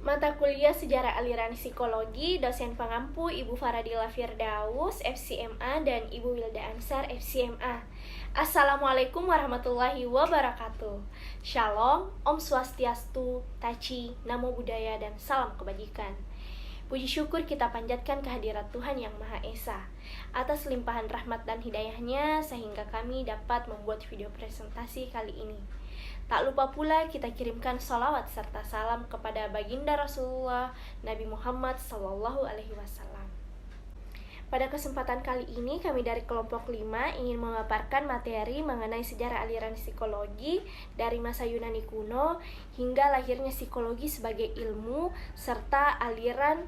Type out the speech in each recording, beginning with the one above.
Mata kuliah Sejarah Aliran Psikologi, dosen pengampu Ibu Faradila Firdaus, FCMA, dan Ibu Wilda Ansar, FCMA. Assalamualaikum warahmatullahi wabarakatuh. Shalom, Om Swastiastu, Taci, Namo Buddhaya, dan salam kebajikan. Puji syukur kita panjatkan kehadirat Tuhan Yang Maha Esa atas limpahan rahmat dan hidayahnya sehingga kami dapat membuat video presentasi kali ini. Tak lupa pula kita kirimkan sholawat serta salam kepada baginda Rasulullah Nabi Muhammad SAW. Pada kesempatan kali ini kami dari kelompok 5 ingin memaparkan materi mengenai sejarah aliran psikologi dari masa Yunani kuno hingga lahirnya psikologi sebagai ilmu serta aliran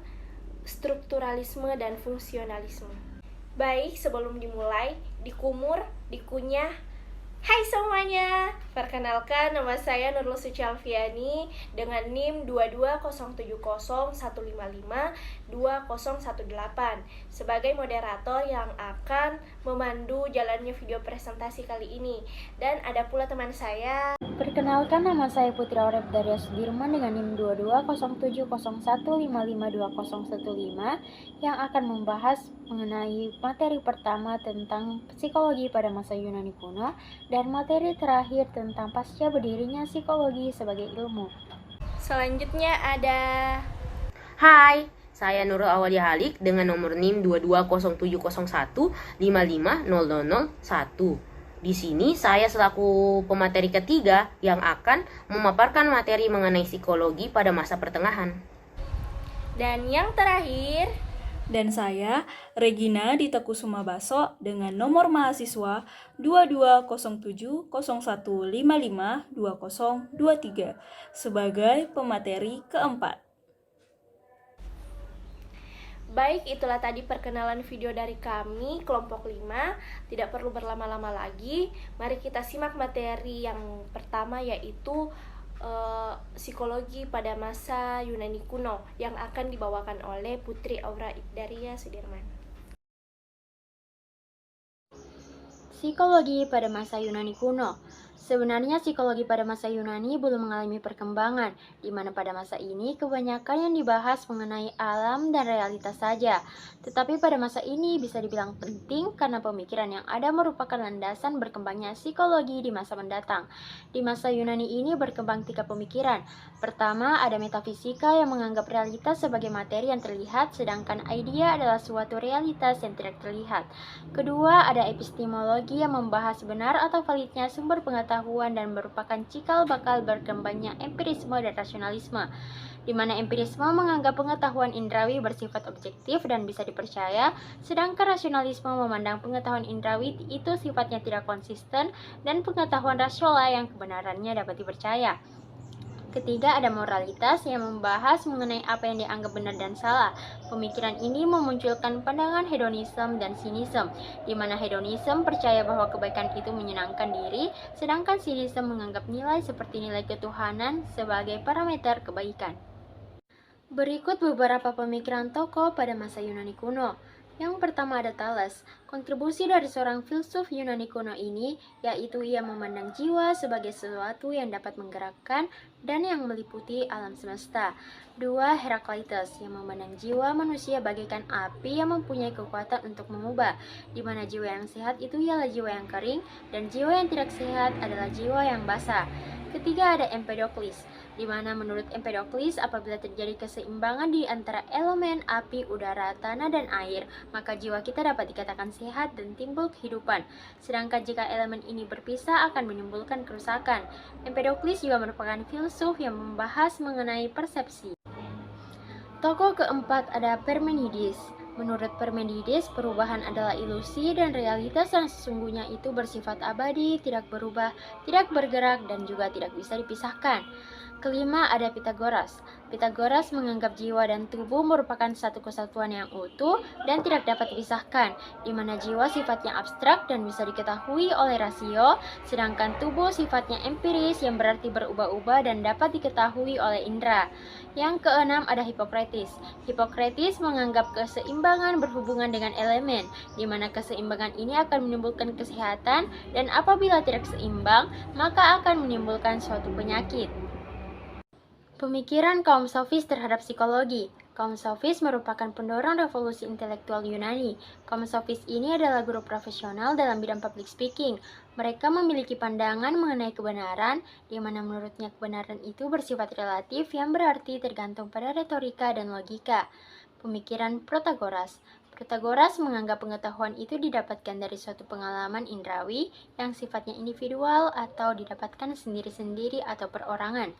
strukturalisme dan fungsionalisme. Baik, sebelum dimulai, dikumur, dikunyah. Hai semuanya, perkenalkan nama saya Nurul Suci Alfiani dengan NIM 2207015520018 sebagai moderator yang akan memandu jalannya video presentasi kali ini. Dan ada pula teman saya. Perkenalkan, nama saya Putri Aurep Daria Sudirman dengan NIM 22070152015 yang akan membahas mengenai materi pertama tentang psikologi pada masa Yunani kuno dan materi terakhir tentang pasca berdirinya psikologi sebagai ilmu. Selanjutnya ada Hai, saya Nurul Awalia Halik dengan nomor NIM 2207015500001. Di sini saya selaku pemateri ketiga yang akan memaparkan materi mengenai psikologi pada masa pertengahan. Dan yang terakhir, dan saya, Regina Dita Kusuma Baso dengan nomor mahasiswa 220701552023 sebagai pemateri keempat. baik, itulah tadi perkenalan video dari kami, kelompok 5. Tidak perlu berlama-lama lagi. Mari kita simak materi yang pertama, yaitu psikologi pada masa Yunani kuno yang akan dibawakan oleh Putri Aura Daria Sudirman. Psikologi pada masa Yunani kuno. Sebenarnya psikologi pada masa Yunani belum mengalami perkembangan, di mana pada masa ini kebanyakan yang dibahas mengenai alam dan realitas saja. Tetapi pada masa ini bisa dibilang penting karena pemikiran yang ada merupakan landasan berkembangnya psikologi di masa mendatang. Di masa Yunani ini berkembang 3 pemikiran. Pertama, ada metafisika yang menganggap realitas sebagai materi yang terlihat, sedangkan idea adalah suatu realitas yang tidak terlihat. Kedua, ada epistemologi yang membahas benar atau validnya sumber pengetahuan dan merupakan cikal bakal berkembangnya empirisme dan rasionalisme, di mana empirisme menganggap pengetahuan indrawi bersifat objektif dan bisa dipercaya, sedangkan rasionalisme memandang pengetahuan indrawi itu sifatnya tidak konsisten dan pengetahuan rasional yang kebenarannya dapat dipercaya. Ketiga, ada moralitas yang membahas mengenai apa yang dianggap benar dan salah. Pemikiran ini memunculkan pandangan hedonisme dan sinisme, di mana hedonisme percaya bahwa kebaikan itu menyenangkan diri, sedangkan sinisme menganggap nilai seperti nilai ketuhanan sebagai parameter kebaikan. Berikut beberapa pemikiran tokoh pada masa Yunani kuno. Yang pertama ada Thales. Kontribusi dari seorang filsuf Yunani kuno ini yaitu ia memandang jiwa sebagai sesuatu yang dapat menggerakkan dan yang meliputi alam semesta. 2. Herakleitos yang memandang jiwa manusia bagaikan api yang mempunyai kekuatan untuk mengubah, di mana jiwa yang sehat itu ialah jiwa yang kering dan jiwa yang tidak sehat adalah jiwa yang basah. Ketiga ada Empedokles, di mana menurut Empedokles apabila terjadi keseimbangan di antara elemen api, udara, tanah, dan air, maka jiwa kita dapat dikatakan sehat dan timbul kehidupan. Sedangkan jika elemen ini berpisah akan menimbulkan kerusakan. Empedokles juga merupakan filsuf yang membahas mengenai persepsi. Tokoh keempat ada Parmenides. Menurut Parmenides, perubahan adalah ilusi dan realitas yang sesungguhnya itu bersifat abadi, tidak berubah, tidak bergerak, dan juga tidak bisa dipisahkan. Kelima ada Pythagoras. Pythagoras menganggap jiwa dan tubuh merupakan satu kesatuan yang utuh dan tidak dapat dipisahkan, di mana jiwa sifatnya abstrak dan bisa diketahui oleh rasio, sedangkan tubuh sifatnya empiris yang berarti berubah-ubah dan dapat diketahui oleh indera. Yang keenam ada Hippocrates. Hippocrates menganggap keseimbangan berhubungan dengan elemen, di mana keseimbangan ini akan menimbulkan kesehatan dan apabila tidak seimbang, maka akan menimbulkan suatu penyakit. Pemikiran kaum sofis terhadap psikologi. Kaum sofis merupakan pendorong revolusi intelektual Yunani. Kaum sofis ini adalah guru profesional dalam bidang public speaking. Mereka memiliki pandangan mengenai kebenaran, di mana menurutnya kebenaran itu bersifat relatif yang berarti tergantung pada retorika dan logika. Pemikiran Protagoras. Protagoras menganggap pengetahuan itu didapatkan dari suatu pengalaman indrawi yang sifatnya individual atau didapatkan sendiri-sendiri atau perorangan.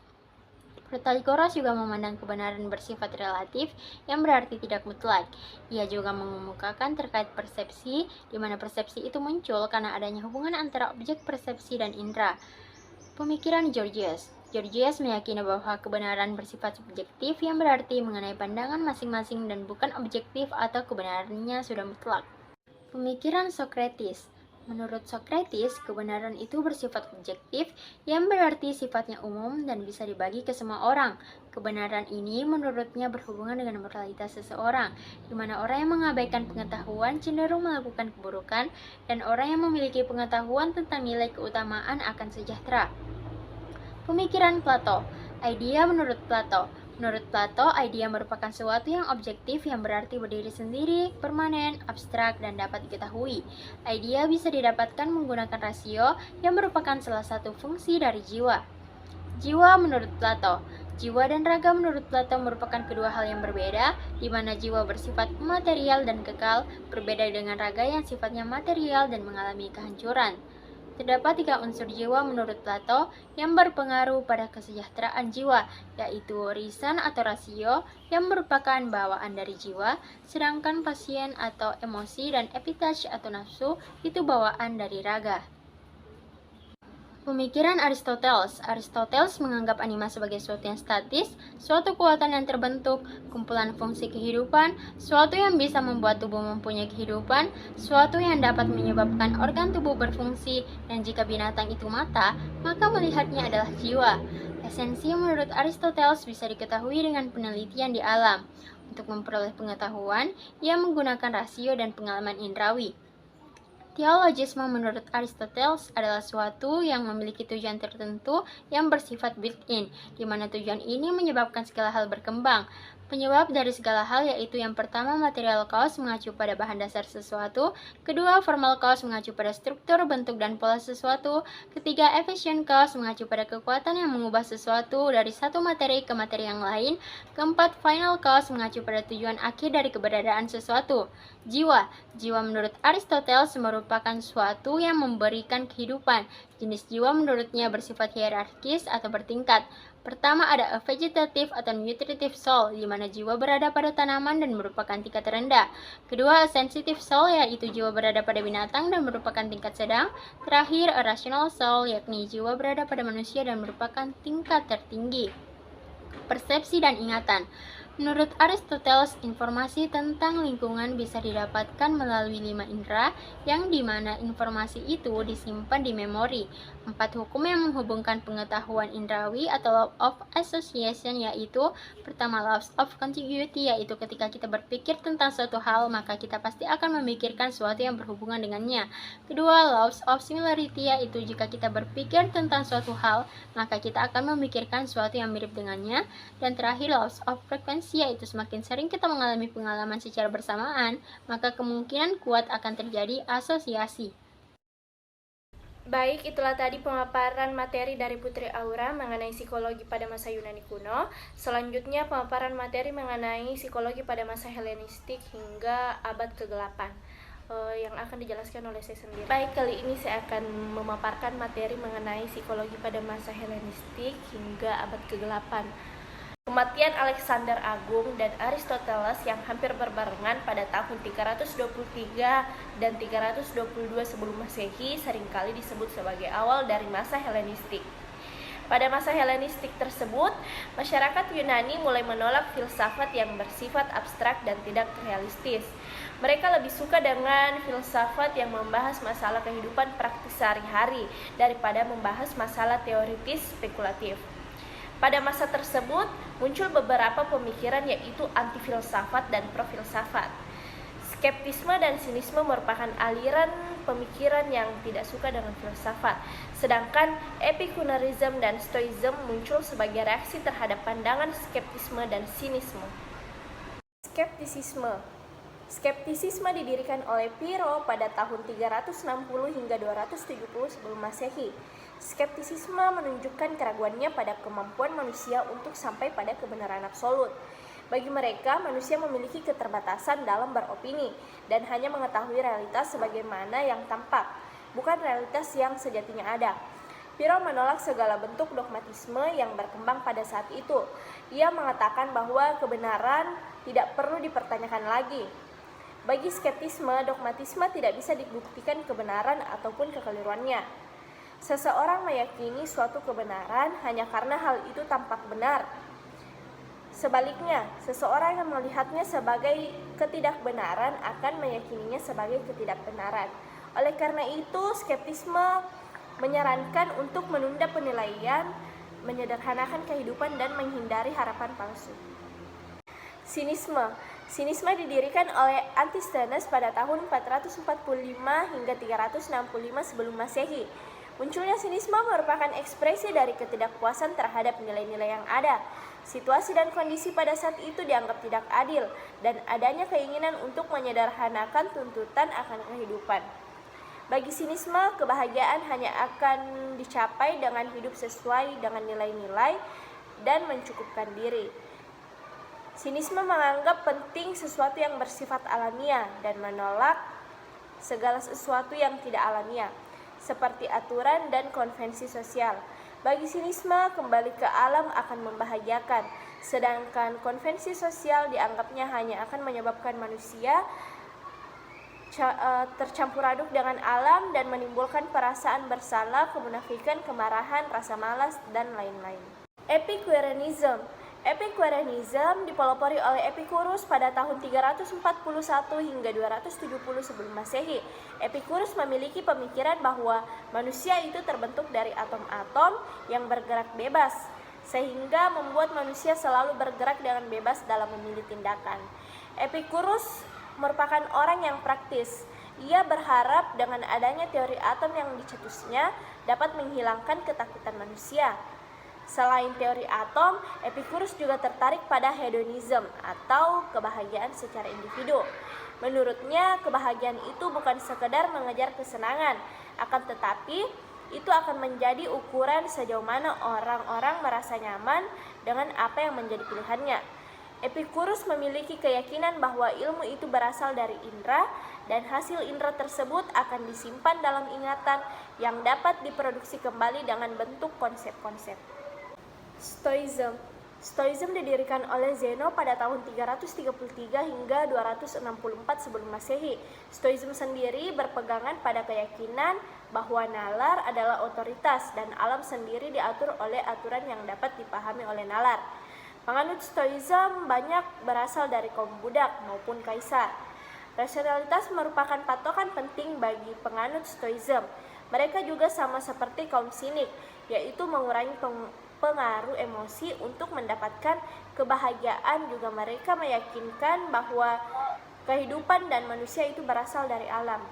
Protagoras juga memandang kebenaran bersifat relatif yang berarti tidak mutlak. Ia juga mengemukakan terkait persepsi, di mana persepsi itu muncul karena adanya hubungan antara objek persepsi dan indera. Pemikiran Gorgias. Gorgias meyakini bahwa kebenaran bersifat subjektif yang berarti mengenai pandangan masing-masing dan bukan objektif atau kebenarannya sudah mutlak. Pemikiran Socrates. Menurut Socrates, kebenaran itu bersifat objektif yang berarti sifatnya umum dan bisa dibagi ke semua orang. Kebenaran ini menurutnya berhubungan dengan moralitas seseorang, di mana orang yang mengabaikan pengetahuan cenderung melakukan keburukan, dan orang yang memiliki pengetahuan tentang nilai keutamaan akan sejahtera. Pemikiran Plato. Idea menurut Plato. Menurut Plato, idea merupakan sesuatu yang objektif yang berarti berdiri sendiri, permanen, abstrak, dan dapat diketahui. Idea bisa didapatkan menggunakan rasio yang merupakan salah satu fungsi dari jiwa. Jiwa menurut Plato. Jiwa dan raga menurut Plato merupakan kedua hal yang berbeda, di mana jiwa bersifat material dan kekal, berbeda dengan raga yang sifatnya material dan mengalami kehancuran. Terdapat 3 unsur jiwa menurut Plato yang berpengaruh pada kesejahteraan jiwa, yaitu reason atau rasio yang merupakan bawaan dari jiwa, sedangkan passion atau emosi dan appetite atau nafsu itu bawaan dari raga. Pemikiran Aristoteles. Aristoteles menganggap anima sebagai suatu yang statis, suatu kekuatan yang terbentuk, kumpulan fungsi kehidupan, suatu yang bisa membuat tubuh mempunyai kehidupan, suatu yang dapat menyebabkan organ tubuh berfungsi, dan jika binatang itu mata, maka melihatnya adalah jiwa. Esensi menurut Aristoteles bisa diketahui dengan penelitian di alam. Untuk memperoleh pengetahuan, ia menggunakan rasio dan pengalaman indrawi. Teologisme menurut Aristoteles adalah suatu yang memiliki tujuan tertentu yang bersifat built-in, di mana tujuan ini menyebabkan segala hal berkembang. Penyebab dari segala hal yaitu yang pertama material cause mengacu pada bahan dasar sesuatu, kedua formal cause mengacu pada struktur, bentuk, dan pola sesuatu, ketiga efficient cause mengacu pada kekuatan yang mengubah sesuatu dari satu materi ke materi yang lain, keempat final cause mengacu pada tujuan akhir dari keberadaan sesuatu. Jiwa menurut Aristoteles merupakan suatu yang memberikan kehidupan. Jenis jiwa menurutnya bersifat hierarkis atau bertingkat. Pertama ada a vegetative atau nutritive soul, di mana jiwa berada pada tanaman dan merupakan tingkat terendah. Kedua, a sensitive soul, yaitu jiwa berada pada binatang dan merupakan tingkat sedang. Terakhir, a rational soul, yakni jiwa berada pada manusia dan merupakan tingkat tertinggi. Persepsi dan ingatan. Menurut Aristoteles, informasi tentang lingkungan bisa didapatkan melalui 5 indera, yang dimana informasi itu disimpan di memori. 4 hukum yang menghubungkan pengetahuan indrawi atau law of association, yaitu pertama laws of contiguity, yaitu ketika kita berpikir tentang suatu hal, maka kita pasti akan memikirkan sesuatu yang berhubungan dengannya. Kedua, laws of similarity, yaitu jika kita berpikir tentang suatu hal, maka kita akan memikirkan sesuatu yang mirip dengannya. Dan terakhir, laws of frequency, yaitu semakin sering kita mengalami pengalaman secara bersamaan, maka kemungkinan kuat akan terjadi asosiasi. Baik, itulah tadi pemaparan materi dari Putri Aura mengenai psikologi pada masa Yunani kuno. Selanjutnya pemaparan materi mengenai psikologi pada masa Helenistik hingga abad ke-8 yang akan dijelaskan oleh saya sendiri. Baik, kali ini saya akan memaparkan materi mengenai psikologi pada masa Helenistik hingga abad ke-8. Kematian Alexander Agung dan Aristoteles yang hampir berbarengan pada tahun 323 dan 322 sebelum Masehi seringkali disebut sebagai awal dari masa Helenistik. Pada masa Helenistik tersebut, masyarakat Yunani mulai menolak filsafat yang bersifat abstrak dan tidak realistis. Mereka lebih suka dengan filsafat yang membahas masalah kehidupan praktis sehari-hari daripada membahas masalah teoritis spekulatif. Pada masa tersebut, muncul beberapa pemikiran yaitu anti-filsafat dan pro-filsafat. Skeptisme dan sinisme merupakan aliran pemikiran yang tidak suka dengan filsafat, sedangkan Epikureanism dan Stoicism muncul sebagai reaksi terhadap pandangan skeptisme dan sinisme. Skeptisisme didirikan oleh Pyrrho pada tahun 360 hingga 270 sebelum Masehi. Skeptisisme menunjukkan keraguannya pada kemampuan manusia untuk sampai pada kebenaran absolut. Bagi mereka, manusia memiliki keterbatasan dalam beropini dan hanya mengetahui realitas sebagaimana yang tampak, bukan realitas yang sejatinya ada. Pyrrho menolak segala bentuk dogmatisme yang berkembang pada saat itu. Ia mengatakan bahwa kebenaran tidak perlu dipertanyakan lagi. Bagi skeptisme, dogmatisme tidak bisa dibuktikan kebenaran ataupun kekeliruannya. Seseorang meyakini suatu kebenaran hanya karena hal itu tampak benar. Sebaliknya, seseorang yang melihatnya sebagai ketidakbenaran akan meyakininya sebagai ketidakbenaran. Oleh karena itu, skeptisme menyarankan untuk menunda penilaian, menyederhanakan kehidupan, dan menghindari harapan palsu. Sinisme didirikan oleh Antisthenes pada tahun 445 hingga 365 sebelum Masehi. Munculnya sinisme merupakan ekspresi dari ketidakpuasan terhadap nilai-nilai yang ada. Situasi dan kondisi pada saat itu dianggap tidak adil, dan adanya keinginan untuk menyederhanakan tuntutan akan kehidupan. Bagi sinisme, kebahagiaan hanya akan dicapai dengan hidup sesuai dengan nilai-nilai dan mencukupkan diri. Sinisme menganggap penting sesuatu yang bersifat alamiah dan menolak segala sesuatu yang tidak alamiah, seperti aturan dan konvensi sosial. Bagi sinisme, kembali ke alam akan membahagiakan, sedangkan konvensi sosial dianggapnya hanya akan menyebabkan manusia tercampur aduk dengan alam dan menimbulkan perasaan bersalah, kemunafikan, kemarahan, rasa malas, dan lain-lain. Epikureanism dipelopori oleh Epicurus pada tahun 341 hingga 270 sebelum Masehi. Epicurus memiliki pemikiran bahwa manusia itu terbentuk dari atom-atom yang bergerak bebas, sehingga membuat manusia selalu bergerak dengan bebas dalam memilih tindakan. Epicurus merupakan orang yang praktis. Ia berharap dengan adanya teori atom yang dicetusnya dapat menghilangkan ketakutan manusia. Selain teori atom, Epicurus juga tertarik pada hedonism atau kebahagiaan secara individu. Menurutnya, kebahagiaan itu bukan sekedar mengejar kesenangan, akan tetapi itu akan menjadi ukuran sejauh mana orang-orang merasa nyaman dengan apa yang menjadi pilihannya. Epicurus memiliki keyakinan bahwa ilmu itu berasal dari indera, dan hasil indera tersebut akan disimpan dalam ingatan yang dapat diproduksi kembali dengan bentuk konsep-konsep. Stoicism didirikan oleh Zeno pada tahun 333 hingga 264 sebelum Masehi. Stoicism sendiri berpegangan pada keyakinan bahwa nalar adalah otoritas dan alam sendiri diatur oleh aturan yang dapat dipahami oleh nalar. Penganut Stoicism banyak berasal dari kaum budak maupun kaisar. Rasionalitas merupakan patokan penting bagi penganut Stoicism. Mereka juga sama seperti kaum sinik, yaitu mengurangi pengaruh emosi untuk mendapatkan kebahagiaan. Juga mereka meyakinkan bahwa kehidupan dan manusia itu berasal dari alam.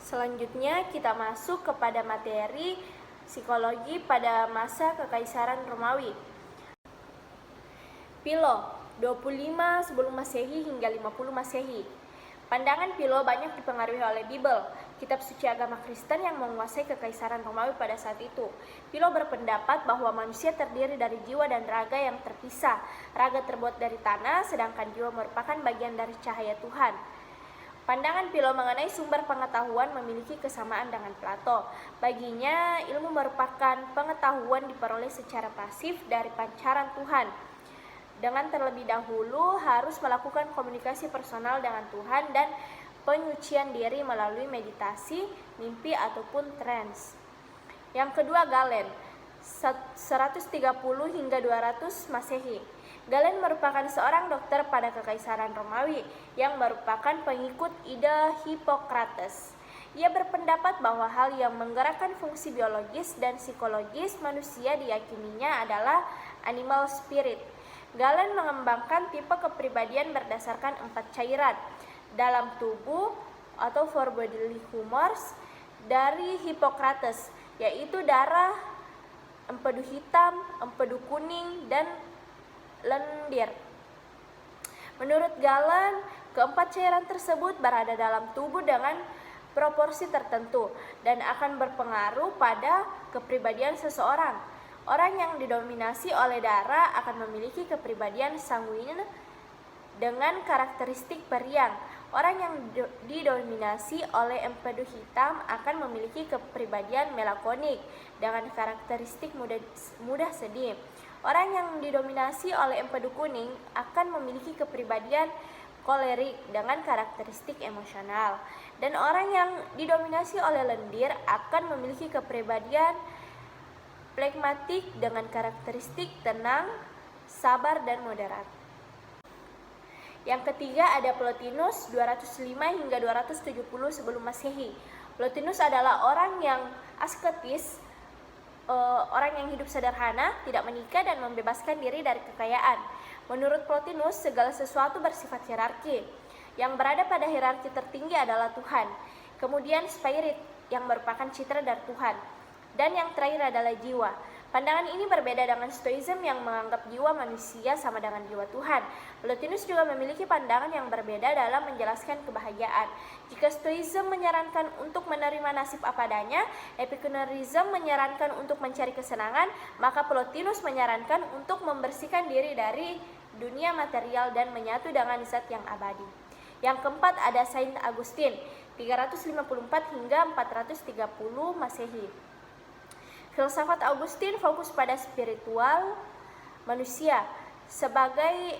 Selanjutnya kita masuk kepada materi psikologi pada masa Kekaisaran Romawi. Philo, 25 sebelum Masehi hingga 50 Masehi. Pandangan Philo banyak dipengaruhi oleh Bible, kitab suci agama Kristen yang menguasai Kekaisaran Romawi pada saat itu. Philo berpendapat bahwa manusia terdiri dari jiwa dan raga yang terpisah. Raga terbuat dari tanah, sedangkan jiwa merupakan bagian dari cahaya Tuhan. Pandangan Philo mengenai sumber pengetahuan memiliki kesamaan dengan Plato. Baginya, ilmu merupakan pengetahuan diperoleh secara pasif dari pancaran Tuhan, dengan terlebih dahulu harus melakukan komunikasi personal dengan Tuhan dan penyucian diri melalui meditasi, mimpi, ataupun trance. Yang kedua, Galen, 130 hingga 200 Masehi. Galen merupakan seorang dokter pada Kekaisaran Romawi yang merupakan pengikut ide Hippocrates. Ia berpendapat bahwa hal yang menggerakkan fungsi biologis dan psikologis manusia diyakininya adalah animal spirit. Galen mengembangkan tipe kepribadian berdasarkan 4 cairan. dalam tubuh atau for bodily humors dari Hippocrates, yaitu darah, empedu hitam, empedu kuning, dan lendir. Menurut Galen, keempat cairan tersebut berada dalam tubuh dengan proporsi tertentu dan akan berpengaruh pada kepribadian seseorang. Orang yang didominasi oleh darah akan memiliki kepribadian sanguin dengan karakteristik periang. Orang yang didominasi oleh empedu hitam akan memiliki kepribadian melankolik dengan karakteristik mudah sedih. Orang yang didominasi oleh empedu kuning akan memiliki kepribadian kolerik dengan karakteristik emosional. Dan orang yang didominasi oleh lendir akan memiliki kepribadian flegmatik dengan karakteristik tenang, sabar, dan moderat. Yang ketiga ada Plotinus 205 hingga 270 sebelum Masehi. Plotinus adalah orang yang asketis, orang yang hidup sederhana, tidak menikah, dan membebaskan diri dari kekayaan. Menurut Plotinus, segala sesuatu bersifat hierarki. Yang berada pada hierarki tertinggi adalah Tuhan. Kemudian spirit yang merupakan citra dari Tuhan. Dan yang terakhir adalah jiwa. Pandangan ini berbeda dengan Stoicism yang menganggap jiwa manusia sama dengan jiwa Tuhan. Plotinus juga memiliki pandangan yang berbeda dalam menjelaskan kebahagiaan. Jika Stoicism menyarankan untuk menerima nasib apa adanya, Epicureanism menyarankan untuk mencari kesenangan, maka Plotinus menyarankan untuk membersihkan diri dari dunia material dan menyatu dengan zat yang abadi. Yang keempat ada Saint Augustine 354 hingga 430 Masehi. Filsafat Augustine fokus pada spiritual manusia sebagai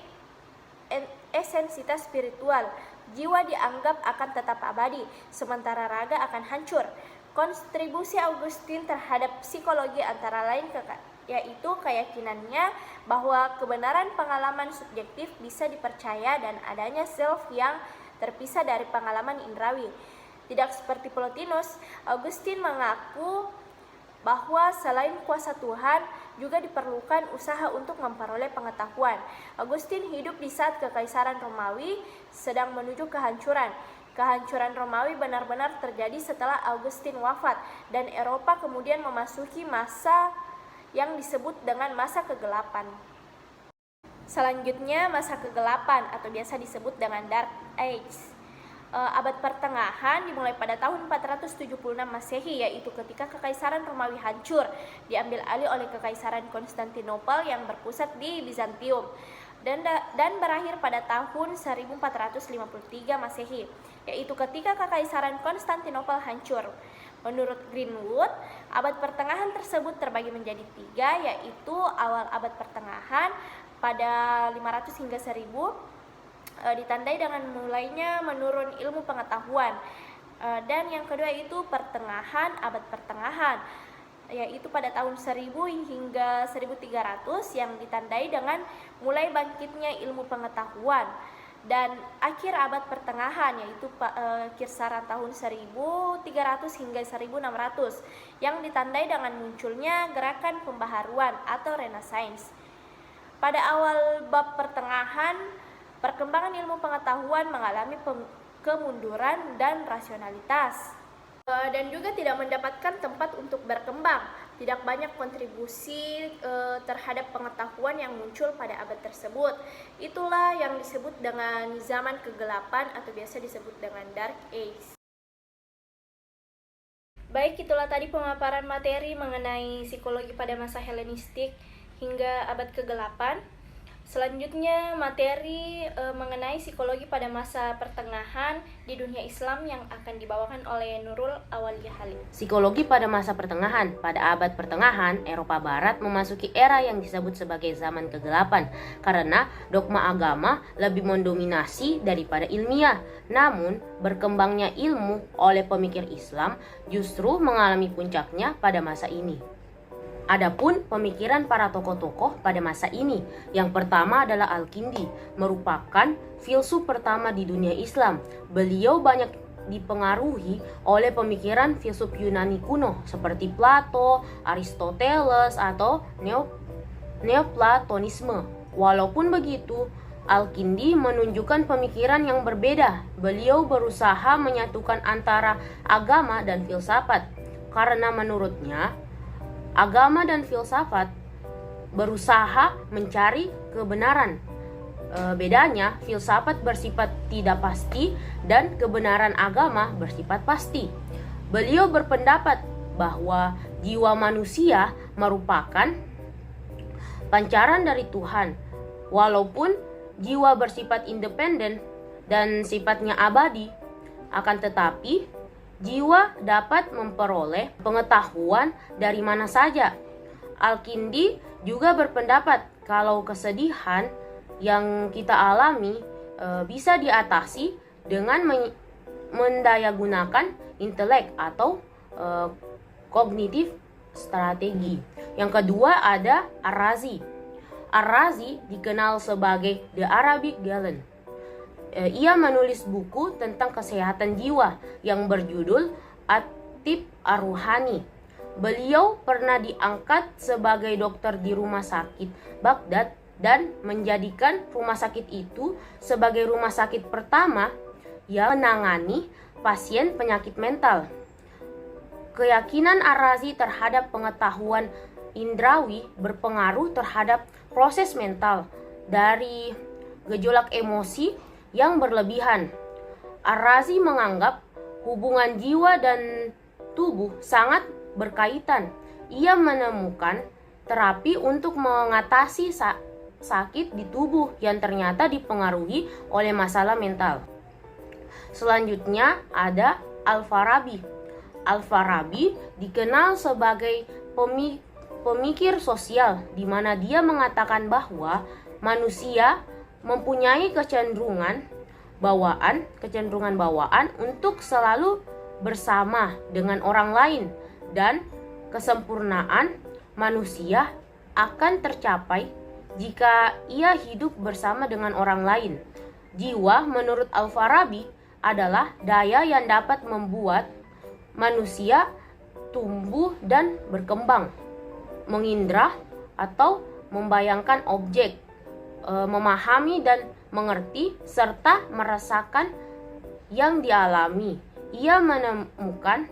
esensitas spiritual. Jiwa dianggap akan tetap abadi, sementara raga akan hancur. Kontribusi Augustine terhadap psikologi antara lain yaitu keyakinannya bahwa kebenaran pengalaman subjektif bisa dipercaya dan adanya self yang terpisah dari pengalaman indrawi. Tidak seperti Plotinus, Augustine mengaku bahwa selain kuasa Tuhan juga diperlukan usaha untuk memperoleh pengetahuan. Augustine hidup di saat Kekaisaran Romawi sedang menuju kehancuran. Kehancuran Romawi benar-benar terjadi setelah Augustine wafat dan Eropa kemudian memasuki masa yang disebut dengan masa kegelapan. Selanjutnya masa kegelapan atau biasa disebut dengan Dark Age. Abad pertengahan dimulai pada tahun 476 Masehi, yaitu ketika Kekaisaran Romawi hancur, diambil alih oleh Kekaisaran Konstantinopel yang berpusat di Bizantium dan berakhir pada tahun 1453 Masehi, yaitu ketika Kekaisaran Konstantinopel hancur. Menurut Greenwood, abad pertengahan tersebut terbagi menjadi tiga, yaitu awal abad pertengahan pada 500 hingga 1000 ditandai dengan mulainya menurun ilmu pengetahuan, dan yang kedua itu pertengahan abad pertengahan, yaitu pada tahun 1000 hingga 1300 yang ditandai dengan mulai bangkitnya ilmu pengetahuan, dan akhir abad pertengahan yaitu kisaran tahun 1300 hingga 1600 yang ditandai dengan munculnya gerakan pembaharuan atau Renaissance. Pada awal bab pertengahan, perkembangan ilmu pengetahuan mengalami kemunduran dan rasionalitas, dan juga tidak mendapatkan tempat untuk berkembang. Tidak banyak kontribusi terhadap pengetahuan yang muncul pada abad tersebut. Itulah yang disebut dengan zaman kegelapan atau biasa disebut dengan Dark Age. Baik, itulah tadi pemaparan materi mengenai psikologi pada masa Helenistik hingga abad kegelapan. Selanjutnya materi mengenai psikologi pada masa pertengahan di dunia Islam yang akan dibawakan oleh Nurul Awaliyah Halim. Psikologi pada masa pertengahan. Pada abad pertengahan, Eropa Barat memasuki era yang disebut sebagai zaman kegelapan karena dogma agama lebih mendominasi daripada ilmiah. Namun, berkembangnya ilmu oleh pemikir Islam justru mengalami puncaknya pada masa ini. Adapun pemikiran para tokoh-tokoh pada masa ini, yang pertama adalah Al-Kindi, merupakan filsuf pertama di dunia Islam. Beliau banyak dipengaruhi oleh pemikiran filsuf Yunani kuno seperti Plato, Aristoteles, atau Neoplatonisme. Walaupun begitu, Al-Kindi menunjukkan pemikiran yang berbeda. Beliau berusaha menyatukan antara agama dan filsafat, karena menurutnya agama dan filsafat berusaha mencari kebenaran. Bedanya, filsafat bersifat tidak pasti dan kebenaran agama bersifat pasti. Beliau berpendapat bahwa jiwa manusia merupakan pancaran dari Tuhan. Walaupun jiwa bersifat independen dan sifatnya abadi, akan tetapi jiwa dapat memperoleh pengetahuan dari mana saja. Al-Kindi juga berpendapat kalau kesedihan yang kita alami bisa diatasi dengan mendayagunakan intelek atau kognitif strategi. Yang kedua ada Ar-Razi. Ar-Razi dikenal sebagai The Arabic Galen. Ia menulis buku tentang kesehatan jiwa yang berjudul At-Tib Ar-Ruhani. Beliau pernah diangkat sebagai dokter di rumah sakit Baghdad dan menjadikan rumah sakit itu sebagai rumah sakit pertama yang menangani pasien penyakit mental. Keyakinan Ar-Razi terhadap pengetahuan indrawi berpengaruh terhadap proses mental dari gejolak emosi yang berlebihan. Ar-Razi menganggap hubungan jiwa dan tubuh sangat berkaitan. Ia menemukan terapi untuk mengatasi sakit di tubuh yang ternyata dipengaruhi oleh masalah mental. Selanjutnya ada Al-Farabi. Al-Farabi dikenal sebagai pemikir sosial, di mana dia mengatakan bahwa manusia mempunyai kecenderungan bawaan untuk selalu bersama dengan orang lain, dan kesempurnaan manusia akan tercapai jika ia hidup bersama dengan orang lain. Jiwa menurut Al-Farabi adalah daya yang dapat membuat manusia tumbuh dan berkembang, mengindra atau membayangkan objek, memahami dan mengerti, serta merasakan yang dialami. Ia menemukan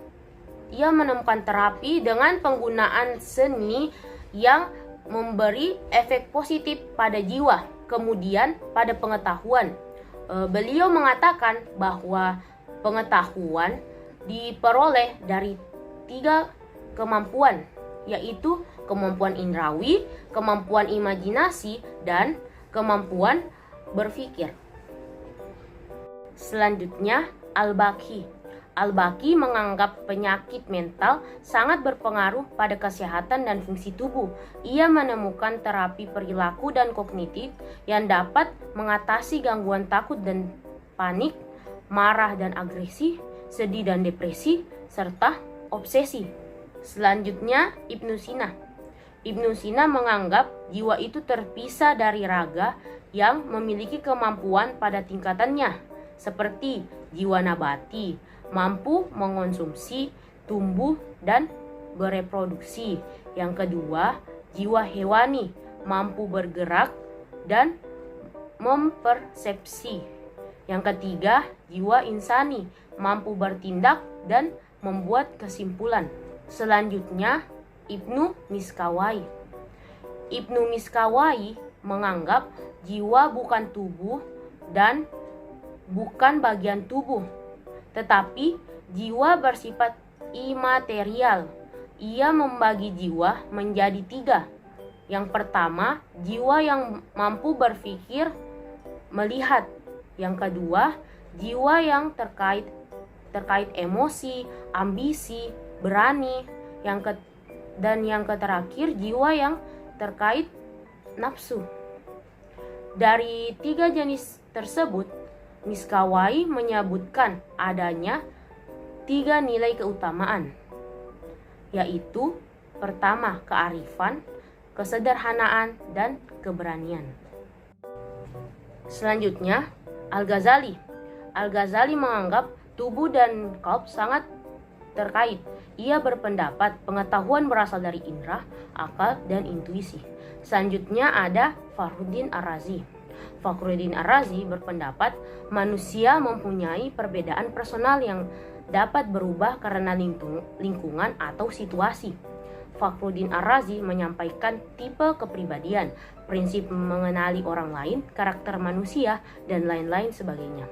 terapi dengan penggunaan seni yang memberi efek positif pada jiwa, kemudian pada pengetahuan. Beliau mengatakan bahwa pengetahuan diperoleh dari 3 kemampuan, yaitu kemampuan indrawi, kemampuan imajinasi, dan kemampuan berpikir. Selanjutnya, Al-Baqi. Al-Baqi menganggap penyakit mental sangat berpengaruh pada kesehatan dan fungsi tubuh. Ia menemukan terapi perilaku dan kognitif yang dapat mengatasi gangguan takut dan panik, marah dan agresi, sedih dan depresi, serta obsesi. Selanjutnya, Ibnu Sina. Ibnu Sina menganggap jiwa itu terpisah dari raga yang memiliki kemampuan pada tingkatannya, seperti jiwa nabati, mampu mengonsumsi, tumbuh, dan bereproduksi. Yang kedua, jiwa hewani, mampu bergerak dan mempersepsi. Yang ketiga, jiwa insani, mampu bertindak dan membuat kesimpulan. Selanjutnya, Ibnu Miskawai. Ibnu Miskawai menganggap jiwa bukan tubuh dan bukan bagian tubuh, tetapi jiwa bersifat imaterial. Ia membagi jiwa menjadi 3. Yang pertama, jiwa yang mampu berpikir, melihat. Yang kedua, jiwa yang terkait emosi, ambisi, berani. Dan yang terakhir, jiwa yang terkait nafsu. Dari 3 jenis tersebut, Miskawai menyebutkan adanya 3 nilai keutamaan, yaitu pertama, kearifan, kesederhanaan, dan keberanian. Selanjutnya, Al-Ghazali. Al-Ghazali menganggap tubuh dan qalb sangat terkait. Ia berpendapat pengetahuan berasal dari indera, akal, dan intuisi. Selanjutnya ada Fakhruddin Ar-Razi. Fakhruddin Ar-Razi berpendapat manusia mempunyai perbedaan personal yang dapat berubah karena lingkungan atau situasi. Fakhruddin Ar-Razi menyampaikan tipe kepribadian, prinsip mengenali orang lain, karakter manusia, dan lain-lain sebagainya.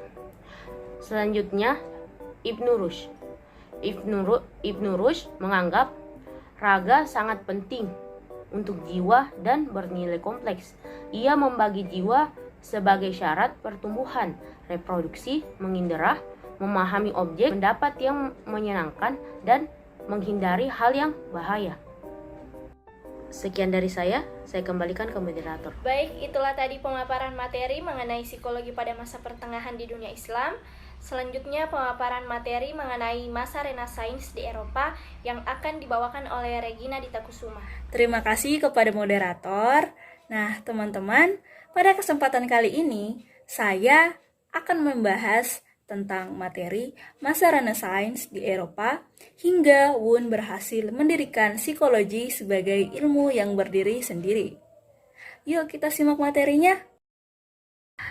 Selanjutnya, Ibnu Rushd. Ibnu Rushd menganggap raga sangat penting untuk jiwa dan bernilai kompleks. Ia membagi jiwa sebagai syarat pertumbuhan, reproduksi, mengindera, memahami objek, pendapat yang menyenangkan, dan menghindari hal yang bahaya. Sekian dari saya kembalikan ke moderator. Baik, itulah tadi pemaparan materi mengenai psikologi pada masa pertengahan di dunia Islam. Selanjutnya pemaparan materi mengenai masa Renaissance di Eropa yang akan dibawakan oleh Regina Ditakusuma. Terima kasih kepada moderator. Nah, teman-teman, pada kesempatan kali ini saya akan membahas tentang materi masa Renaissance di Eropa hingga Wundt berhasil mendirikan psikologi sebagai ilmu yang berdiri sendiri. Yuk kita simak materinya.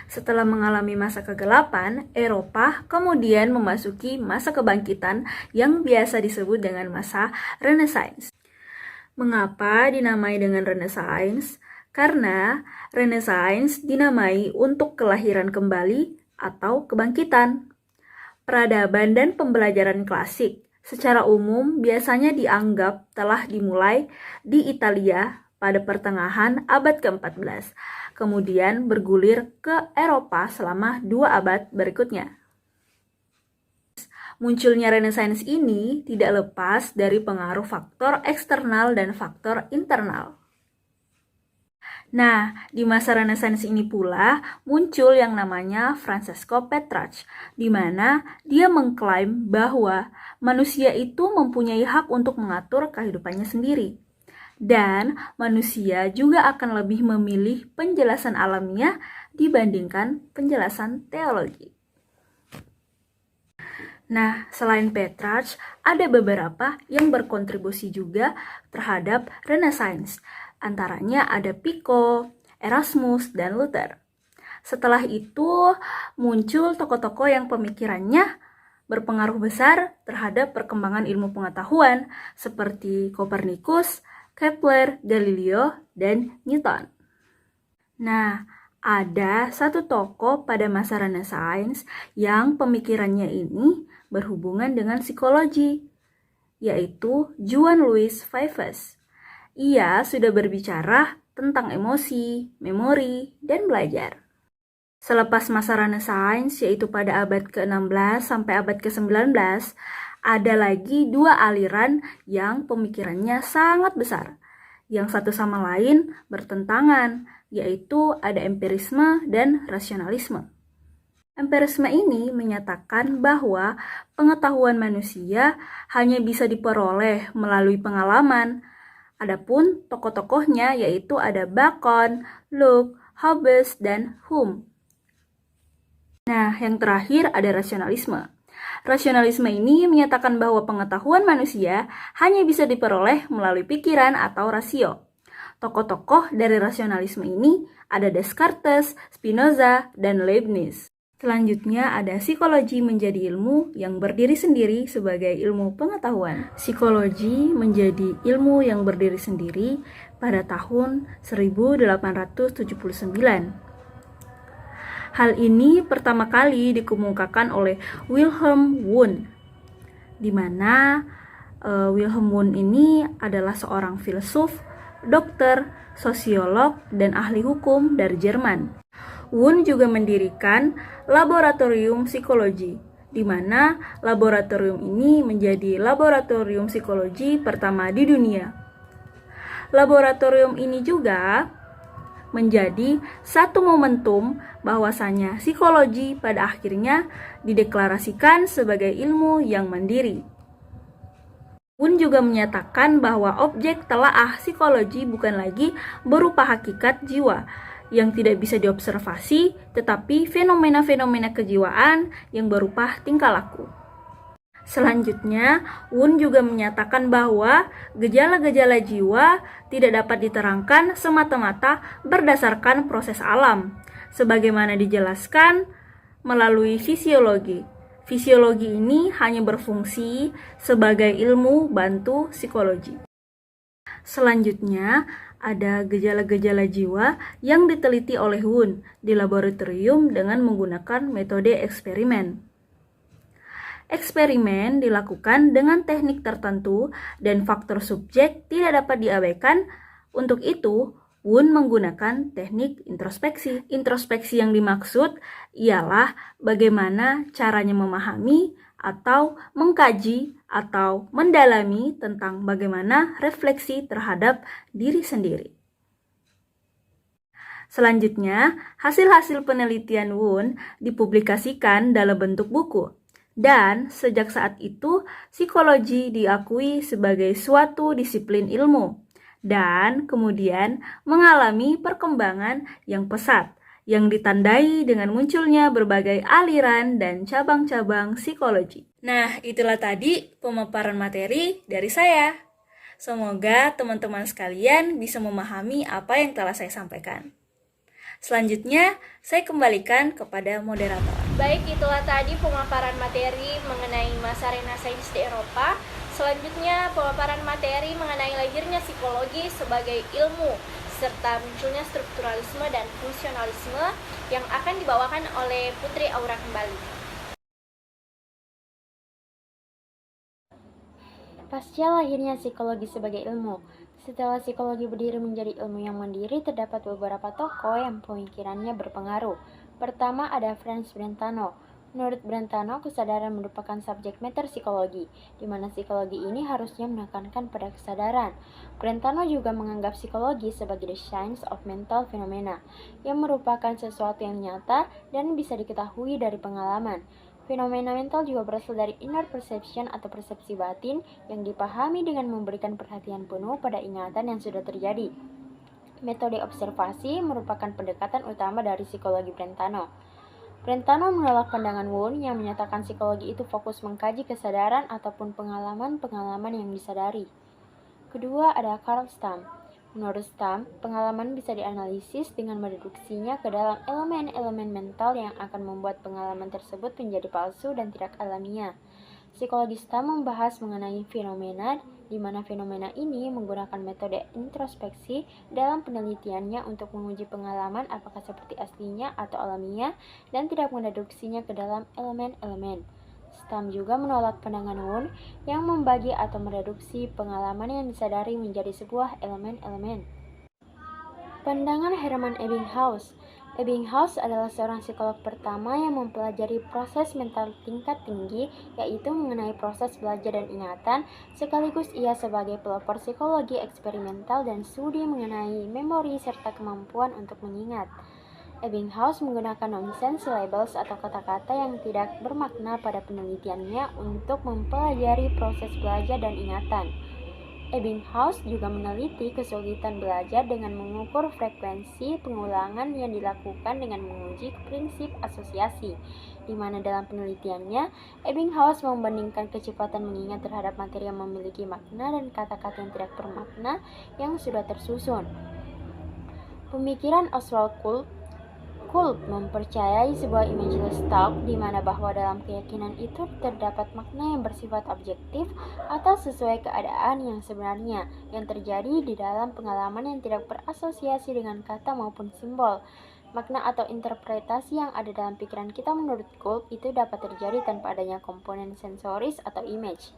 Setelah mengalami masa kegelapan, Eropa kemudian memasuki masa kebangkitan yang biasa disebut dengan masa Renaissance. Mengapa dinamai dengan Renaissance? Karena Renaissance dinamai untuk kelahiran kembali atau kebangkitan. Peradaban dan pembelajaran klasik secara umum biasanya dianggap telah dimulai di Italia pada pertengahan abad ke-14, kemudian bergulir ke Eropa selama 2 abad berikutnya. Munculnya Renaissance ini tidak lepas dari pengaruh faktor eksternal dan faktor internal. Nah, di masa Renaissance ini pula muncul yang namanya Francesco Petrarch, di mana dia mengklaim bahwa manusia itu mempunyai hak untuk mengatur kehidupannya sendiri. Dan manusia juga akan lebih memilih penjelasan alamiah dibandingkan penjelasan teologi. Nah, selain Petrarch, ada beberapa yang berkontribusi juga terhadap Renaissance. Antaranya ada Pico, Erasmus, dan Luther. Setelah itu muncul tokoh-tokoh yang pemikirannya berpengaruh besar terhadap perkembangan ilmu pengetahuan seperti Kopernikus, Kepler, Galileo, dan Newton. Nah, ada satu tokoh pada masa Renaissance yang pemikirannya ini berhubungan dengan psikologi, yaitu Juan Louis Vives. Ia sudah berbicara tentang emosi, memori, dan belajar. Selepas masa Renaissance, yaitu pada abad ke-16 sampai abad ke-19, ada lagi 2 aliran yang pemikirannya sangat besar, yang satu sama lain bertentangan, yaitu ada empirisme dan rasionalisme. Empirisme ini menyatakan bahwa pengetahuan manusia hanya bisa diperoleh melalui pengalaman. Adapun tokoh-tokohnya yaitu ada Bacon, Locke, Hobbes, dan Hume. Nah, yang terakhir ada rasionalisme. Rasionalisme ini menyatakan bahwa pengetahuan manusia hanya bisa diperoleh melalui pikiran atau rasio. Tokoh-tokoh dari rasionalisme ini ada Descartes, Spinoza, dan Leibniz. Selanjutnya ada psikologi menjadi ilmu yang berdiri sendiri sebagai ilmu pengetahuan. Psikologi menjadi ilmu yang berdiri sendiri pada tahun 1879. Hal ini pertama kali dikemukakan oleh Wilhelm Wundt, di mana Wilhelm Wundt ini adalah seorang filsuf, dokter, sosiolog, dan ahli hukum dari Jerman. Wundt juga mendirikan laboratorium psikologi, di mana laboratorium ini menjadi laboratorium psikologi pertama di dunia. Laboratorium ini juga menjadi satu momentum bahwasanya psikologi pada akhirnya dideklarasikan sebagai ilmu yang mandiri. Wundt juga menyatakan bahwa objek telaah psikologi bukan lagi berupa hakikat jiwa yang tidak bisa diobservasi, tetapi fenomena-fenomena kejiwaan yang berupa tingkah laku. Selanjutnya, Wundt juga menyatakan bahwa gejala-gejala jiwa tidak dapat diterangkan semata-mata berdasarkan proses alam. sebagaimana dijelaskan melalui fisiologi. Fisiologi ini hanya berfungsi sebagai ilmu bantu psikologi. Selanjutnya, ada gejala-gejala jiwa yang diteliti oleh Wundt di laboratorium dengan menggunakan metode eksperimen. Eksperimen dilakukan dengan teknik tertentu dan faktor subjek tidak dapat diabaikan. Untuk itu, Wundt menggunakan teknik introspeksi. Introspeksi yang dimaksud ialah bagaimana caranya memahami atau mengkaji atau mendalami tentang bagaimana refleksi terhadap diri sendiri. Selanjutnya, hasil-hasil penelitian Wundt dipublikasikan dalam bentuk buku. Dan sejak saat itu, psikologi diakui sebagai suatu disiplin ilmu dan kemudian mengalami perkembangan yang pesat yang ditandai dengan munculnya berbagai aliran dan cabang-cabang psikologi. Nah, itulah tadi pemaparan materi dari saya. Semoga teman-teman sekalian bisa memahami apa yang telah saya sampaikan. Selanjutnya, saya kembalikan kepada moderator. Baik, itulah tadi pemaparan materi mengenai masa Renaissance di Eropa. Selanjutnya, pemaparan materi mengenai lahirnya psikologi sebagai ilmu, serta munculnya strukturalisme dan fungsionalisme yang akan dibawakan oleh Putri Aura kembali. Pasca lahirnya psikologi sebagai ilmu, setelah psikologi berdiri menjadi ilmu yang mandiri, terdapat beberapa tokoh yang pemikirannya berpengaruh. Pertama ada Franz Brentano. Menurut Brentano, kesadaran merupakan subjek matter psikologi, di mana psikologi ini harusnya menekankan pada kesadaran. Brentano juga menganggap psikologi sebagai the science of mental phenomena, yang merupakan sesuatu yang nyata dan bisa diketahui dari pengalaman. Fenomena mental juga berasal dari inner perception atau persepsi batin yang dipahami dengan memberikan perhatian penuh pada ingatan yang sudah terjadi. Metode observasi merupakan pendekatan utama dari psikologi Brentano. Brentano menolak pandangan Wundt yang menyatakan psikologi itu fokus mengkaji kesadaran ataupun pengalaman-pengalaman yang disadari. Kedua ada Carl Stam. Menurut Stam, pengalaman bisa dianalisis dengan mereduksinya ke dalam elemen-elemen mental yang akan membuat pengalaman tersebut menjadi palsu dan tidak alamiah. Psikologi Stam membahas mengenai fenomena, di mana fenomena ini menggunakan metode introspeksi dalam penelitiannya untuk menguji pengalaman apakah seperti aslinya atau alamiah dan tidak mereduksinya ke dalam elemen-elemen. Stam juga menolak pandangan Wundt yang membagi atau mereduksi pengalaman yang disadari menjadi sebuah elemen-elemen. Pandangan Hermann Ebbinghaus. Ebbinghaus adalah seorang psikolog pertama yang mempelajari proses mental tingkat tinggi, yaitu mengenai proses belajar dan ingatan, sekaligus ia sebagai pelopor psikologi eksperimental dan studi mengenai memori serta kemampuan untuk mengingat. Ebbinghaus menggunakan nonsense labels atau kata-kata yang tidak bermakna pada penelitiannya untuk mempelajari proses belajar dan ingatan. Ebbinghaus juga meneliti kesulitan belajar dengan mengukur frekuensi pengulangan yang dilakukan dengan menguji prinsip asosiasi, di mana dalam penelitiannya, Ebbinghaus membandingkan kecepatan mengingat terhadap materi yang memiliki makna dan kata-kata yang tidak bermakna yang sudah tersusun. Pemikiran Oswald Kulp mempercayai sebuah imageless talk di mana bahwa dalam keyakinan itu terdapat makna yang bersifat objektif atau sesuai keadaan yang sebenarnya yang terjadi di dalam pengalaman yang tidak berasosiasi dengan kata maupun simbol. Makna atau interpretasi yang ada dalam pikiran kita menurut Kulp itu dapat terjadi tanpa adanya komponen sensoris atau image.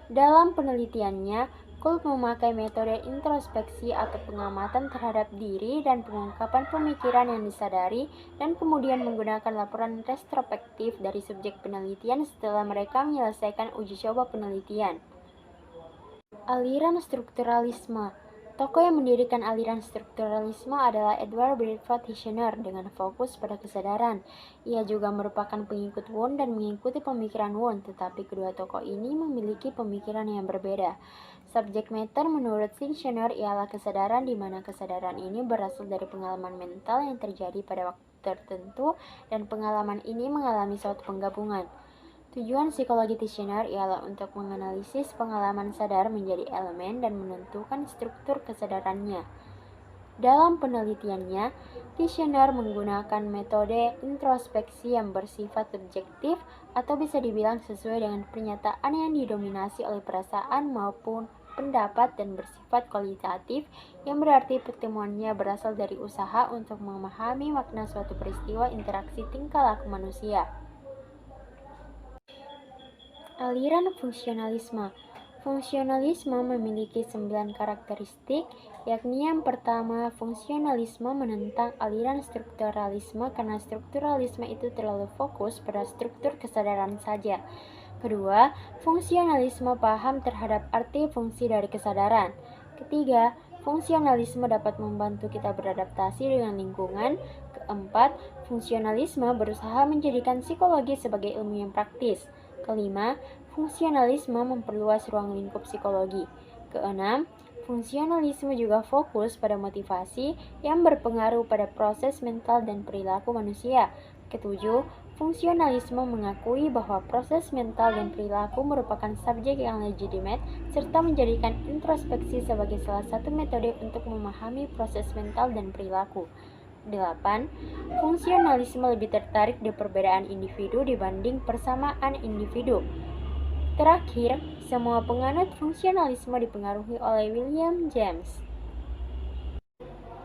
Dalam penelitiannya, Kulp memakai metode introspeksi atau pengamatan terhadap diri dan pengungkapan pemikiran yang disadari dan kemudian menggunakan laporan retrospektif dari subjek penelitian setelah mereka menyelesaikan uji coba penelitian. Aliran strukturalisme. Tokoh yang mendirikan aliran strukturalisme adalah Edward Bradford Titchener dengan fokus pada kesadaran. Ia juga merupakan pengikut Wundt dan mengikuti pemikiran Wundt, tetapi kedua tokoh ini memiliki pemikiran yang berbeda. Subject matter menurut Titchener ialah kesadaran, di mana kesadaran ini berasal dari pengalaman mental yang terjadi pada waktu tertentu dan pengalaman ini mengalami suatu penggabungan. Tujuan psikologi Titchener ialah untuk menganalisis pengalaman sadar menjadi elemen dan menentukan struktur kesadarannya. Dalam penelitiannya, Tishner menggunakan metode introspeksi yang bersifat subjektif atau bisa dibilang sesuai dengan pernyataan yang didominasi oleh perasaan maupun pendapat dan bersifat kualitatif, yang berarti pertemuannya berasal dari usaha untuk memahami makna suatu peristiwa interaksi tingkah laku manusia. Aliran fungsionalisme. Fungsionalisme memiliki 9 karakteristik, yakni yang pertama, fungsionalisme menentang aliran strukturalisme karena strukturalisme itu terlalu fokus pada struktur kesadaran saja. Kedua, fungsionalisme paham terhadap arti fungsi dari kesadaran. Ketiga, fungsionalisme dapat membantu kita beradaptasi dengan lingkungan. Keempat, fungsionalisme berusaha menjadikan psikologi sebagai ilmu yang praktis. Kelima, fungsionalisme memperluas ruang lingkup psikologi. Keenam, fungsionalisme juga fokus pada motivasi yang berpengaruh pada proses mental dan perilaku manusia. Ketujuh, fungsionalisme mengakui bahwa proses mental dan perilaku merupakan subjek yang legitimate serta menjadikan introspeksi sebagai salah satu metode untuk memahami proses mental dan perilaku. 8. Fungsionalisme lebih tertarik di perbedaan individu dibanding persamaan individu. Terakhir, semua penganut fungsionalisme dipengaruhi oleh William James.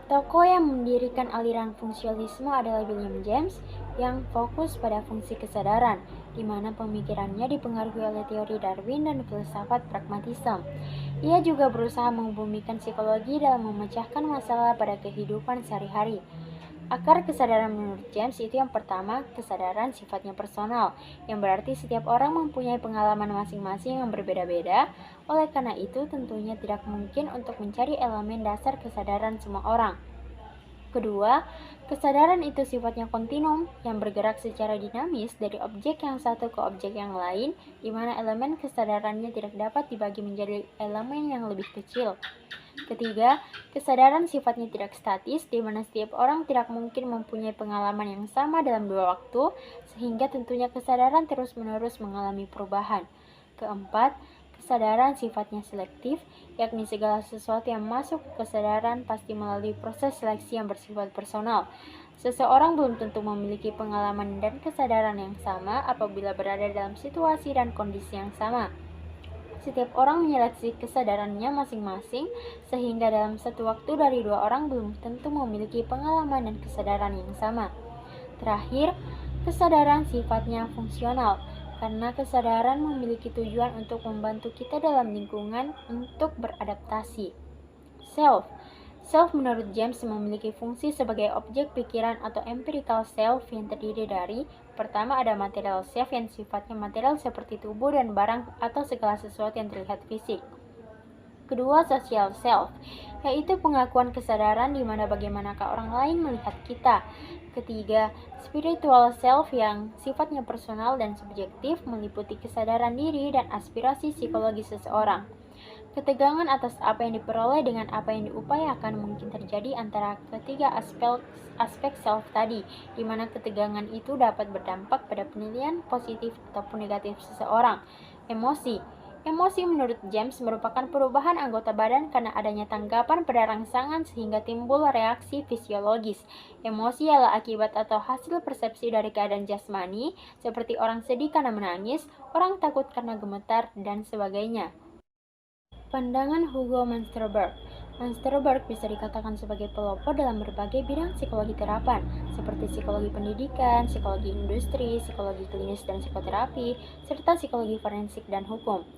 Tokoh yang mendirikan aliran fungsionalisme adalah William James yang fokus pada fungsi kesadaran, di mana pemikirannya dipengaruhi oleh teori Darwin dan filsafat pragmatisme. Ia juga berusaha membumikan psikologi dalam memecahkan masalah pada kehidupan sehari-hari. Akar kesadaran menurut James itu yang pertama, kesadaran sifatnya personal, yang berarti setiap orang mempunyai pengalaman masing-masing yang berbeda-beda. Oleh karena itu, tentunya tidak mungkin untuk mencari elemen dasar kesadaran semua orang. Kedua, kesadaran itu sifatnya kontinum, yang bergerak secara dinamis dari objek yang satu ke objek yang lain, di mana elemen kesadarannya tidak dapat dibagi menjadi elemen yang lebih kecil. Ketiga, kesadaran sifatnya tidak statis, di mana setiap orang tidak mungkin mempunyai pengalaman yang sama dalam dua waktu, sehingga tentunya kesadaran terus-menerus mengalami perubahan. Keempat, kesadaran sifatnya selektif, yakni segala sesuatu yang masuk ke kesadaran pasti melalui proses seleksi yang bersifat personal. Seseorang belum tentu memiliki pengalaman dan kesadaran yang sama apabila berada dalam situasi dan kondisi yang sama. Setiap orang menyeleksi kesadarannya masing-masing, sehingga dalam satu waktu dari dua orang belum tentu memiliki pengalaman dan kesadaran yang sama. Terakhir, kesadaran sifatnya fungsional, karena kesadaran memiliki tujuan untuk membantu kita dalam lingkungan untuk beradaptasi. Self menurut James memiliki fungsi sebagai objek pikiran atau empirical self yang terdiri dari: pertama, ada material self yang sifatnya material seperti tubuh dan barang atau segala sesuatu yang terlihat fisik. Kedua, social self, yaitu pengakuan kesadaran di mana bagaimanakah orang lain melihat kita. Ketiga, spiritual self yang sifatnya personal dan subjektif, meliputi kesadaran diri dan aspirasi psikologi seseorang. Ketegangan atas apa yang diperoleh dengan apa yang diupayakan mungkin terjadi antara ketiga aspek self tadi, di mana ketegangan itu dapat berdampak pada penilaian positif ataupun negatif seseorang. Emosi menurut James merupakan perubahan anggota badan karena adanya tanggapan pada rangsangan sehingga timbul reaksi fisiologis. Emosi adalah akibat atau hasil persepsi dari keadaan jasmani, seperti orang sedih karena menangis, orang takut karena gemetar, dan sebagainya. Pandangan Hugo Mansterberg. Mansterberg bisa dikatakan sebagai pelopor dalam berbagai bidang psikologi terapan, seperti psikologi pendidikan, psikologi industri, psikologi klinis dan psikoterapi, serta psikologi forensik dan hukum.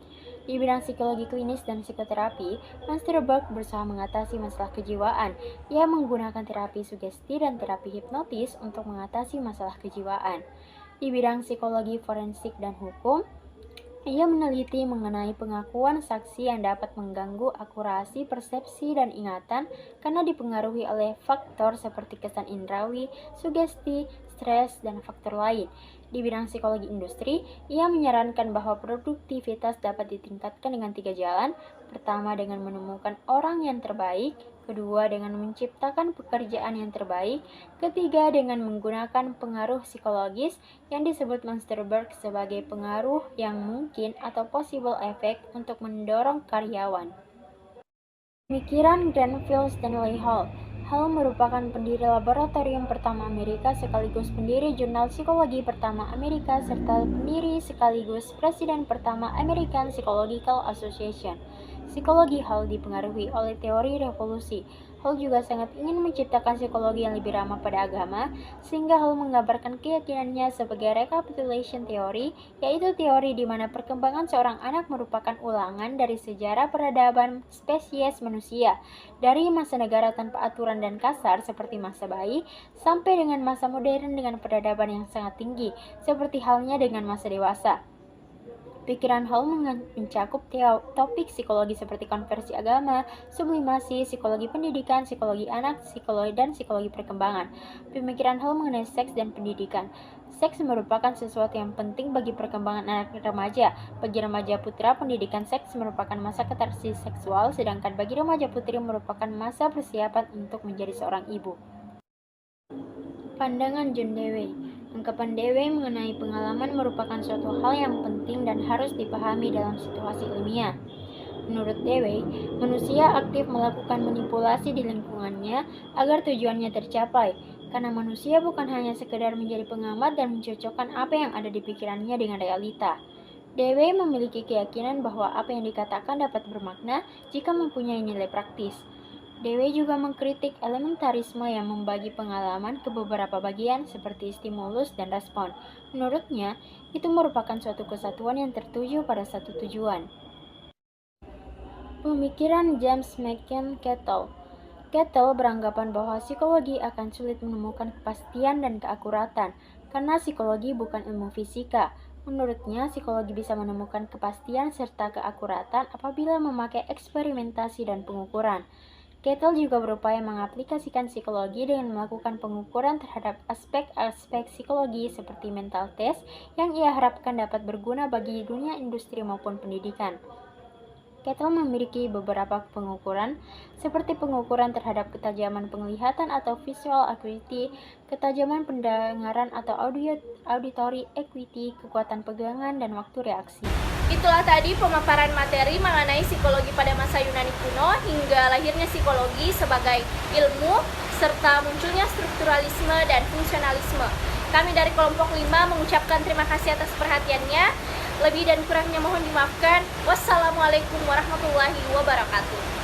Di bidang psikologi klinis dan psikoterapi, Mansterberg berusaha mengatasi masalah kejiwaan. Ia menggunakan terapi sugesti dan terapi hipnotis untuk mengatasi masalah kejiwaan. Di bidang psikologi forensik dan hukum, ia meneliti mengenai pengakuan saksi yang dapat mengganggu akurasi persepsi dan ingatan karena dipengaruhi oleh faktor seperti kesan indrawi, sugesti, stres, dan faktor lain. Di bidang psikologi industri, ia menyarankan bahwa produktivitas dapat ditingkatkan dengan 3 jalan. Pertama, dengan menemukan orang yang terbaik. Kedua, dengan menciptakan pekerjaan yang terbaik. Ketiga, dengan menggunakan pengaruh psikologis yang disebut Mansterberg sebagai pengaruh yang mungkin atau possible effect untuk mendorong karyawan. Pemikiran Granville Stanley Hall. Hall merupakan pendiri laboratorium pertama Amerika sekaligus pendiri jurnal psikologi pertama Amerika serta pendiri sekaligus presiden pertama American Psychological Association. Psikologi Hall dipengaruhi oleh teori revolusi. Hall juga sangat ingin menciptakan psikologi yang lebih ramah pada agama, sehingga Hall menggambarkan keyakinannya sebagai recapitulation theory, yaitu teori di mana perkembangan seorang anak merupakan ulangan dari sejarah peradaban spesies manusia, dari masa negara tanpa aturan dan kasar seperti masa bayi, sampai dengan masa modern dengan peradaban yang sangat tinggi, seperti halnya dengan masa dewasa. Pikiran Hall mencakup topik psikologi seperti konversi agama, sublimasi, psikologi pendidikan, psikologi anak, dan psikologi perkembangan. Pemikiran Hall mengenai seks dan pendidikan. Seks merupakan sesuatu yang penting bagi perkembangan anak remaja. Bagi remaja putra, pendidikan seks merupakan masa katarsis seksual, sedangkan bagi remaja putri merupakan masa persiapan untuk menjadi seorang ibu. Pandangan John Dewey. Ungkapan Dewey mengenai pengalaman merupakan suatu hal yang penting dan harus dipahami dalam situasi ilmiah. Menurut Dewey, manusia aktif melakukan manipulasi di lingkungannya agar tujuannya tercapai, karena manusia bukan hanya sekedar menjadi pengamat dan mencocokkan apa yang ada di pikirannya dengan realita. Dewey memiliki keyakinan bahwa apa yang dikatakan dapat bermakna jika mempunyai nilai praktis. Dewey juga mengkritik elementarisme yang membagi pengalaman ke beberapa bagian seperti stimulus dan respon. Menurutnya, itu merupakan suatu kesatuan yang tertuju pada satu tujuan. Pemikiran James McKim Cattell. Cattell beranggapan bahwa psikologi akan sulit menemukan kepastian dan keakuratan, karena psikologi bukan ilmu fisika. Menurutnya, psikologi bisa menemukan kepastian serta keakuratan apabila memakai eksperimentasi dan pengukuran. Cattell juga berupaya mengaplikasikan psikologi dengan melakukan pengukuran terhadap aspek-aspek psikologi seperti mental test yang ia harapkan dapat berguna bagi dunia industri maupun pendidikan. Cattell memiliki beberapa pengukuran, seperti pengukuran terhadap ketajaman penglihatan atau visual acuity, ketajaman pendengaran atau auditory acuity, kekuatan pegangan, dan waktu reaksi. Itulah tadi pemaparan materi mengenai psikologi pada masa Yunani kuno hingga lahirnya psikologi sebagai ilmu serta munculnya strukturalisme dan fungsionalisme. Kami dari kelompok 5 mengucapkan terima kasih atas perhatiannya. Lebih dan kurangnya mohon dimaafkan. Wassalamualaikum warahmatullahi wabarakatuh.